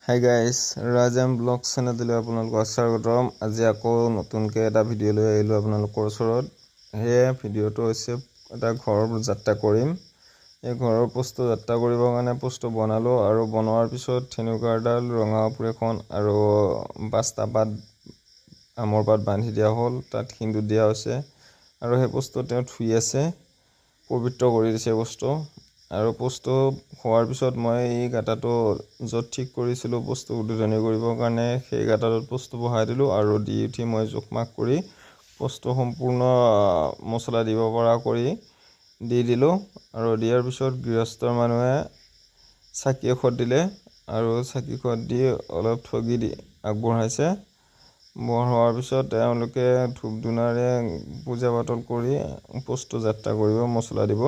Hi guys, ৰাজেম blog চেনেললৈ আপোনালোকক স্বাগতম। আজি আকৌ নতুনকৈ এটা ভিডিঅ' লৈ আহিলোঁ আপোনালোকৰ ওচৰত। সেয়ে ভিডিঅ'টো হৈছে এটা ঘৰৰ যাত্ৰা কৰিম। এই ঘৰৰ পোষ্টটো যাত্ৰা কৰিবৰ কাৰণে পোষ্টটো বনালোঁ আৰু বনোৱাৰ পিছত থেনুকা এডাল, ৰঙা কাপোৰ এখন আৰু 5টা পাত আমৰ পাত বান্ধি দিয়া হ'ল। তাত সিন্দুৰ দিয়া হৈছে আৰু সেই পোষ্টটো তেওঁ ধুই আছে, পবিত্ৰ কৰি দিছে পোষ্টটো। আৰু পোষ্টটো হোৱাৰ পিছত মই এই গাঁটাটো য'ত ঠিক কৰিছিলোঁ পোষ্টটো উদ্বোধনী কৰিবৰ কাৰণে সেই গাঁটাটোত পোষ্টটো বহাই দিলোঁ আৰু দি উঠি মই জোখমাখ কৰি পোষ্টটো সম্পূৰ্ণ মছলা দিব পৰা কৰি দি দিলোঁ। আৰু দিয়াৰ পিছত গৃহস্থৰ মানুহে চাকি এশত দিলে আৰু চাকি এশত দি অলপ ঠগি দি আগবঢ়াইছে। বঢ়োৱাৰ পিছত তেওঁলোকে ধূপ ধূনাৰে পূজা পাতল কৰি পোষ্টটো যাত্ৰা কৰিব, মছলা দিব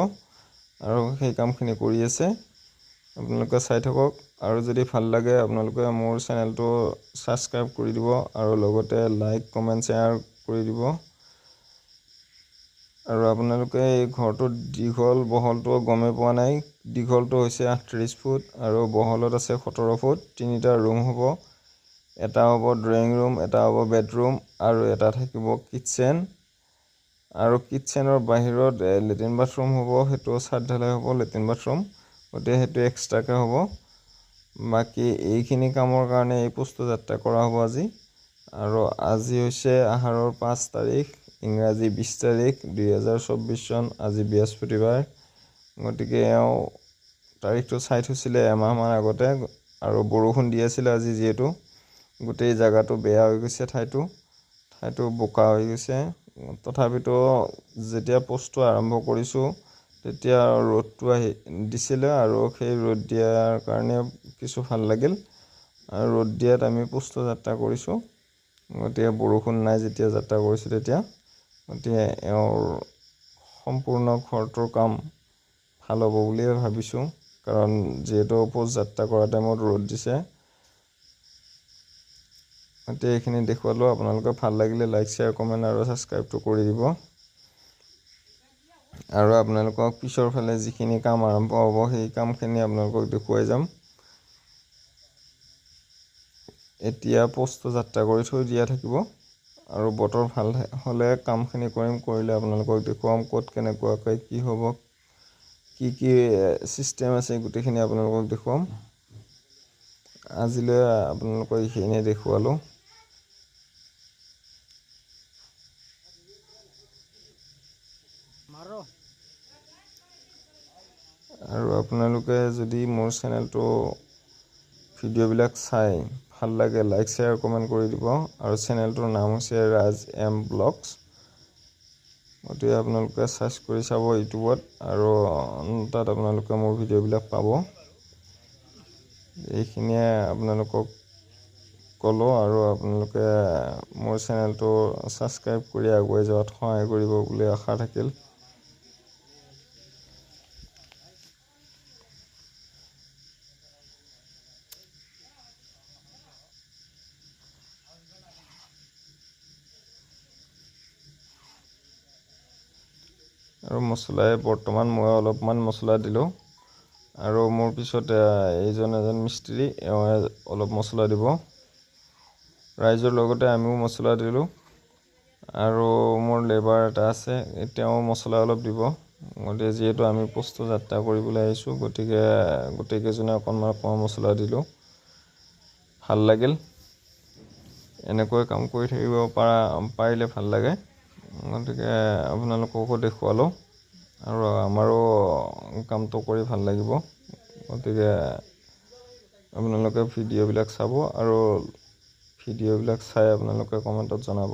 আৰু সেই কামখিনি কৰি আছে। আপোনালোকে চাই থাকক আৰু যদি ভাল লাগে আপোনালোকে মোৰ চেনেলটো ছাবস্ক্ৰাইব কৰি দিব আৰু লগতে লাইক, কমেণ্ট, শ্বেয়াৰ কৰি দিব। আৰু আপোনালোকে এই ঘৰটোৰ দীঘল বহলটো গমেই পোৱা নাই। দীঘলটো হৈছে 38 ফুট আৰু বহলত আছে 17 ফুট। 3টা ৰুম হ'ব। এটা হ'ব ড্ৰয়িং ৰুম, এটা হ'ব বেডৰুম আৰু এটা থাকিব কিটচেন। আৰু কিটচেনৰ বাহিৰত লেট্ৰিন বাথৰুম হ'ব, সেইটো ছাদ ঢালাই হ'ব লেট্ৰিন বাথৰুম, গতিকে সেইটো এক্সট্ৰাকৈ হ'ব। বাকী এইখিনি কামৰ কাৰণে এই পোষ্টটো যাত্ৰা কৰা হ'ব আজি। আৰু আজি হৈছে আহাৰৰ 5 তাৰিখ, ইংৰাজী 20 তাৰিখ, 2024 চন। আজি বৃহস্পতিবাৰ, গতিকে এওঁ তাৰিখটো চাই থৈছিলে এমাহমান আগতে আৰু বৰষুণ দি আছিলে আজি যিহেতু গোটেই জেগাটো বেয়া হৈ গৈছে, ঠাইটো বোকা হৈ গৈছে। তথাপিতো যেতিয়া পোষ্টটো আৰম্ভ কৰিছোঁ তেতিয়া ৰ'দটো দিছিলে আৰু সেই ৰ'দ দিয়াৰ কাৰণে কিছু ভাল লাগিল। আৰু ৰ'দ দিয়াত আমি পোষ্টটো যাত্ৰা কৰিছোঁ, গতিকে বৰষুণ নাই যেতিয়া যাত্ৰা কৰিছোঁ তেতিয়া। গতিকে এওঁৰ সম্পূৰ্ণ ঘৰটোৰ কাম ভাল হ'ব বুলিয়ে ভাবিছোঁ, কাৰণ যিহেতু পোষ্ট যাত্ৰা কৰা টাইমত ৰ'দ দিছে। গতিকে এইখিনি দেখুৱালোঁ। আপোনালোকে ভাল লাগিলে লাইক, শ্বেয়াৰ, কমেণ্ট আৰু ছাবস্ক্ৰাইবটো কৰি দিব। আৰু আপোনালোকক পিছৰ ফালে যিখিনি কাম আৰম্ভ হ'ব সেই কামখিনি আপোনালোকক দেখুৱাই যাম। এতিয়া পোষ্টটো যাত্ৰা কৰি থৈ দিয়া থাকিব আৰু বতৰ ভাল হ'লে কামখিনি কৰিলে আপোনালোকক দেখুৱাম ক'ত কেনেকুৱাকৈ কি হ'ব, কি কি ছিষ্টেম আছে গোটেইখিনি আপোনালোকক দেখুৱাম। আজিলৈ আপোনালোকক এইখিনিয়ে দেখুৱালোঁ। আৰু আপোনালোকে যদি মোৰ চেনেলটো ভিডিঅ'বিলাক চাই ভাল লাগে, লাইক, শ্বেয়াৰ, কমেণ্ট কৰি দিব। আৰু চেনেলটোৰ নাম হৈছে ৰাজ এম ব্লগছ। গতিকে আপোনালোকে চাৰ্চ কৰি চাব ইউটিউবত আৰু তাত আপোনালোকে মোৰ ভিডিঅ'বিলাক পাব। এইখিনিয়ে আপোনালোকক ক'লোঁ আৰু আপোনালোকে মোৰ চেনেলটো ছাবস্ক্ৰাইব কৰি আগুৱাই যোৱাত সহায় কৰিব বুলি আশা থাকিল। আৰু বৰ্তমান মই অলপমান মছলা দিলোঁ আৰু মোৰ পিছত এজন মিস্ত্ৰী এওঁ অলপ মছলা দিব। ৰাইজৰ লগতে আমিও মছলা দিলোঁ আৰু মোৰ লেবাৰ এটা আছে, তেওঁ মছলা অলপ দিব। গতিকে যিহেতু আমি পোষ্টটো যাত্ৰা কৰিবলৈ আহিছোঁ, গতিকে গোটেইকেইজনে অকণমান মছলা দিলোঁ। ভাল লাগিল, এনেকৈ কাম কৰি থাকিব পাৰিলে ভাল লাগে। গতিকে আপোনালোককো দেখুৱালোঁ আৰু আমাৰো কামটো কৰি ভাল লাগিব। গতিকে আপোনালোকে ভিডিঅ'বিলাক চাব আৰু ভিডিঅ'বিলাক চাই আপোনালোকে কমেণ্টত জনাব।